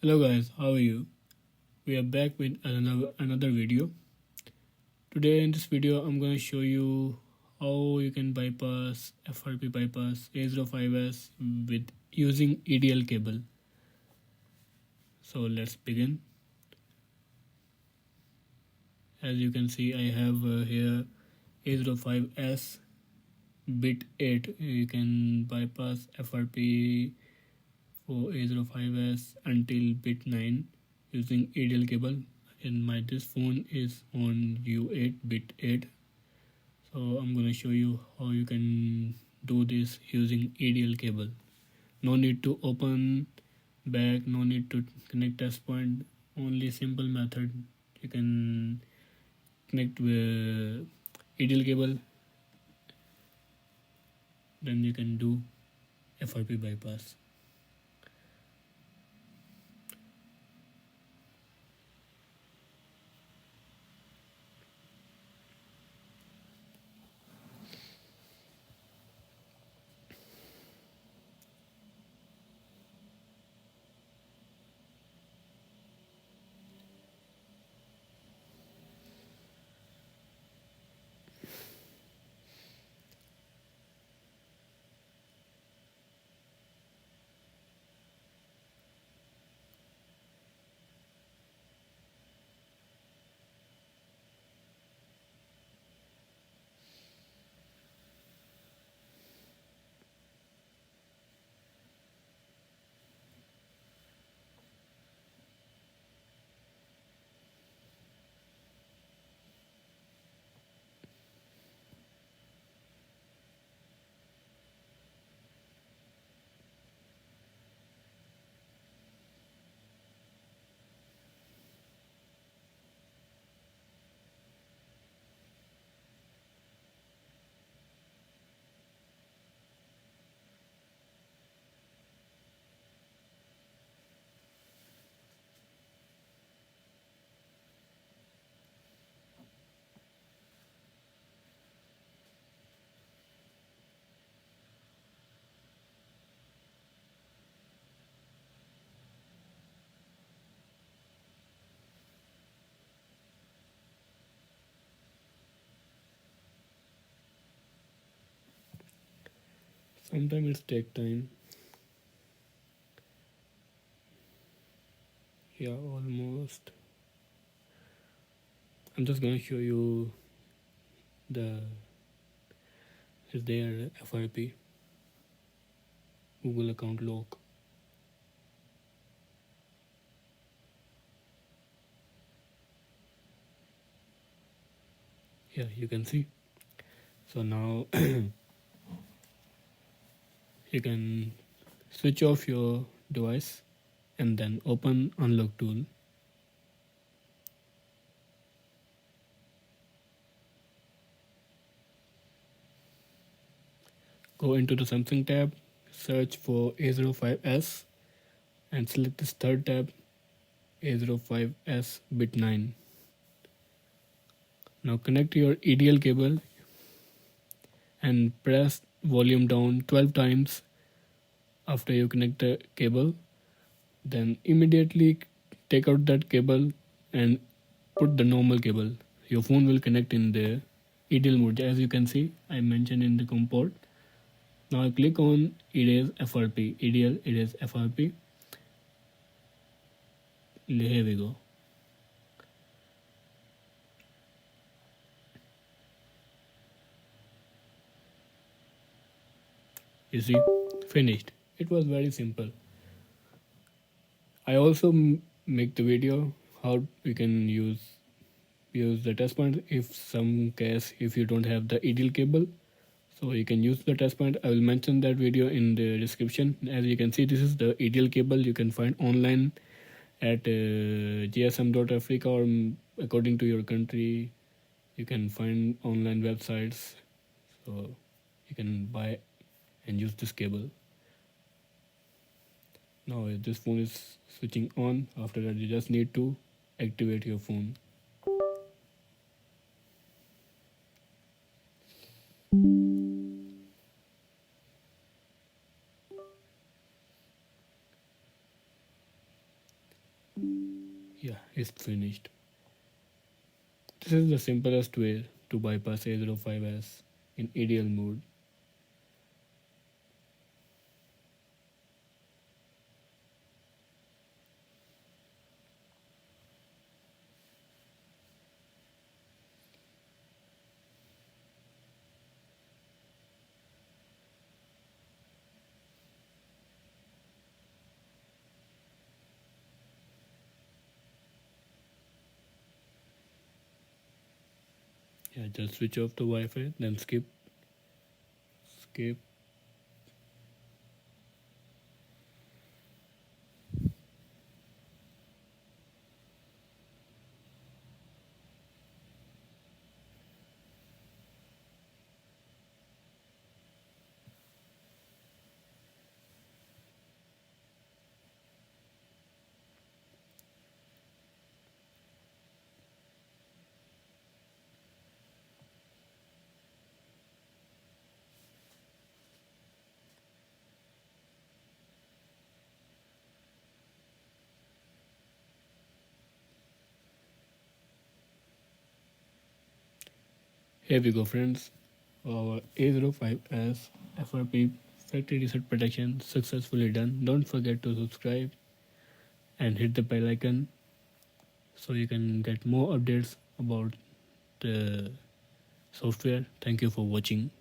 Hello guys, how are you? We are back with another video. Today in this video I'm going to show you how you can bypass FRP bypass A05s with using EDL cable. So let's begin. As you can see, I have here A05s bit 8. You can bypass FRP for A05s until bit 9 using EDL cable. And this phone is on U8 bit 8. So I'm going to show you how you can do this using EDL cable. No need to open back, no need to connect test point. Only simple method. You can connect with EDL cable, then you can do FRP bypass. Sometimes it take time. Yeah, almost. I'm just gonna show you the is there FRP Google account lock. Yeah, you can see. So now you can switch off your device and then open unlock tool. Go into the Samsung tab, search for A05s and select this third tab, A05s bit 9. Now connect your EDL cable and press volume down 12 times after you connect the cable. Then immediately take out that cable and put the normal cable. Your phone will connect in the EDL mode. As you can see, I mentioned in the COM port. Now click on Erase FRP. EDL Erase FRP. Here we go. You see, finished. It was very simple. I also make the video how you can use the test point if some case if you don't have the EDL cable. So you can use the test point. I will mention that video in the description. As you can see, this is the EDL cable you can find online at gsm.africa or according to your country you can find online websites. So you can buy and use this cable. Now if this phone is switching on, after that you just need to activate your phone. Yeah, it's finished. This is the simplest way to bypass A05s in EDL mode. Yeah, just switch off the Wi-Fi, then skip. Here we go, friends. Our A05s FRP factory reset protection successfully done. Don't forget to subscribe and hit the bell icon so you can get more updates about the software. Thank you for watching.